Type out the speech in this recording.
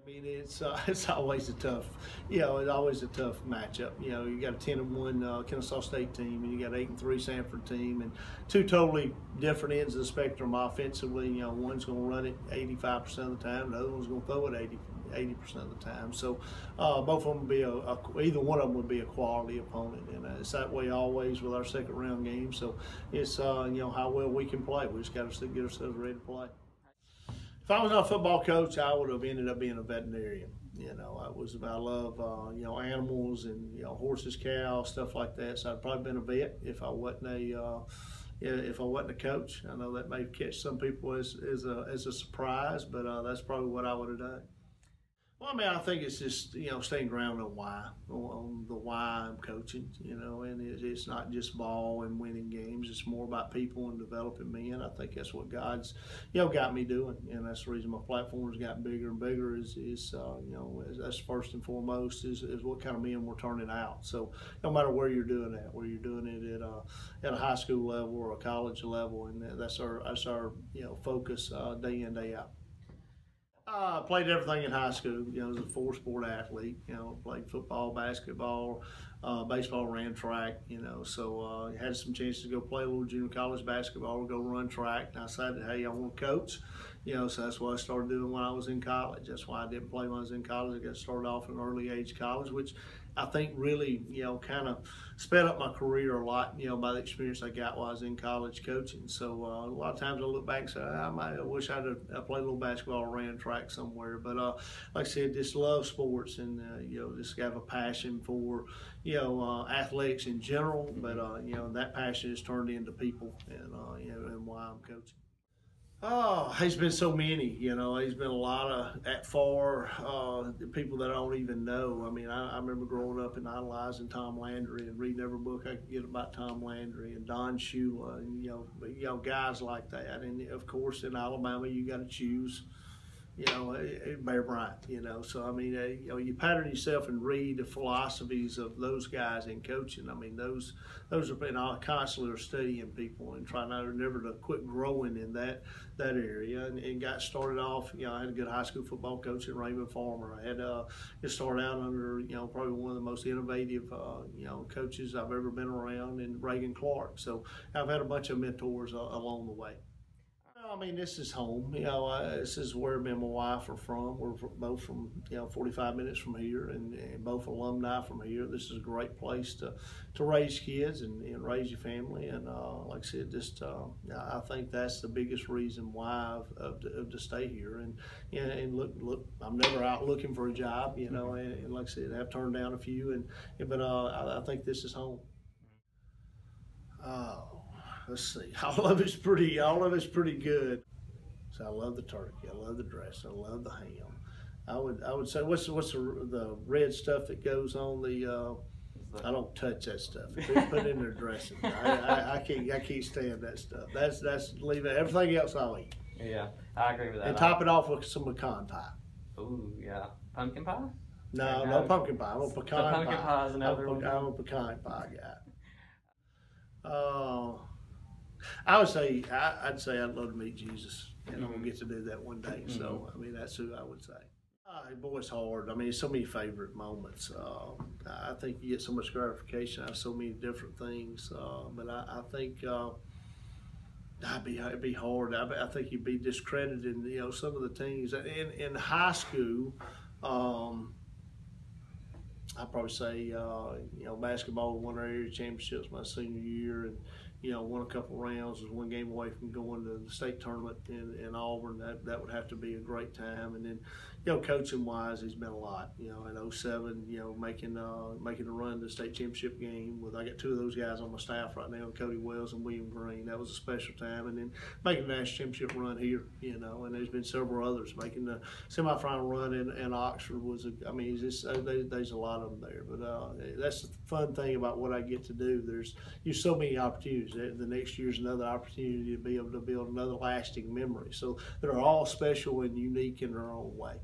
mean, it's always a tough, it's always a tough matchup. You got a 10-1 Kennesaw State team, and you got an 8-3 Samford team, and two totally different ends of the spectrum offensively. One's going to run it 85% of the time, the other one's going to throw it 80% of the time. So both of them will be either one of them will be a quality opponent, and it's that way always with our second round game. So it's how well we can play. We just got to get ourselves ready to play. If I was not a football coach, I would have ended up being a veterinarian. I love animals and horses, cows, stuff like that. So I'd probably been a vet if I wasn't a coach. I know that may catch some people as a surprise, but that's probably what I would have done. Well, I mean, I think it's just, staying grounded on the why I'm coaching, and it's not just ball and winning games. It's more about people and developing men. I think that's what God's, got me doing, and that's the reason my platform's gotten bigger and bigger is that's first and foremost is what kind of men we're turning out. So no matter where you're doing that, whether you're doing it at a high school level or a college level, and that's our focus day in, day out. I played everything in high school. I was a four-sport athlete. Played football, basketball, baseball, ran track. So had some chances to go play a little junior college basketball, go run track. And I decided, hey, I want to coach. So that's what I started doing when I was in college. That's why I didn't play when I was in college. I got started off in early age college, which I think really, kind of sped up my career a lot, by the experience I got while I was in college coaching. So a lot of times I look back and say, I wish I'd have played a little basketball or ran track somewhere. But like I said, just love sports and, just have a passion for, athletics in general. But, that passion has turned into people and why I'm coaching. Oh, he's been so many, he's been a lot of people that I don't even know. I mean, I remember growing up and idolizing Tom Landry and reading every book I could get about Tom Landry and Don Shula and, guys like that. And of course, in Alabama, you got to choose, Bear Bryant, So, I mean, you pattern yourself and read the philosophies of those guys in coaching. I mean, those have been constantly studying people and trying never to quit growing in that area. And got started off, I had a good high school football coach in Raymond Farmer. I had started out under, probably one of the most innovative, coaches I've ever been around in Reagan Clark. So I've had a bunch of mentors along the way. I mean, this is home. This is where me and my wife are from. We're both from, 45 minutes from here, and both alumni from here. This is a great place to raise kids and raise your family. And like I said, just I think that's the biggest reason why I've to stay here. And look, I'm never out looking for a job, and like I said, I've turned down a few, but I think this is home. Let's see. All of it's pretty good. So I love the turkey. I love the dressing. I love the ham. I would say what's the red stuff that goes on the. I don't touch that stuff. They put it in their dressing. I can't stand that stuff. That's leave it. Everything else I'll eat. Yeah, I agree with that. And top it off with some pecan pie. Ooh, yeah. Pumpkin pie? No pumpkin pie. I'm a pecan pie. Pumpkin pie is another one. I'm a pecan pie guy. I'd say I'd love to meet Jesus, and I'm gonna get to do that one day. So I mean, that's who I would say. Boy, it's hard. I mean, so many favorite moments. I think you get so much gratification out of so many different things. But I think it'd be hard. I think you'd be discredited. Some of the things in high school. I'd probably say, basketball won our area championships my senior year, and won a couple rounds, was one game away from going to the state tournament in Auburn. That would have to be a great time. And then, coaching wise, he's been a lot. In 07, making a run to the state championship game I got two of those guys on my staff right now, Cody Wells and William Green. That was a special time. And then making the national championship run here, and there's been several others. Making the semifinal run in Oxford was there's a lot of them there. But that's the fun thing about what I get to do. There's so many opportunities. The next year's another opportunity to be able to build another lasting memory. So they're all special and unique in their own way.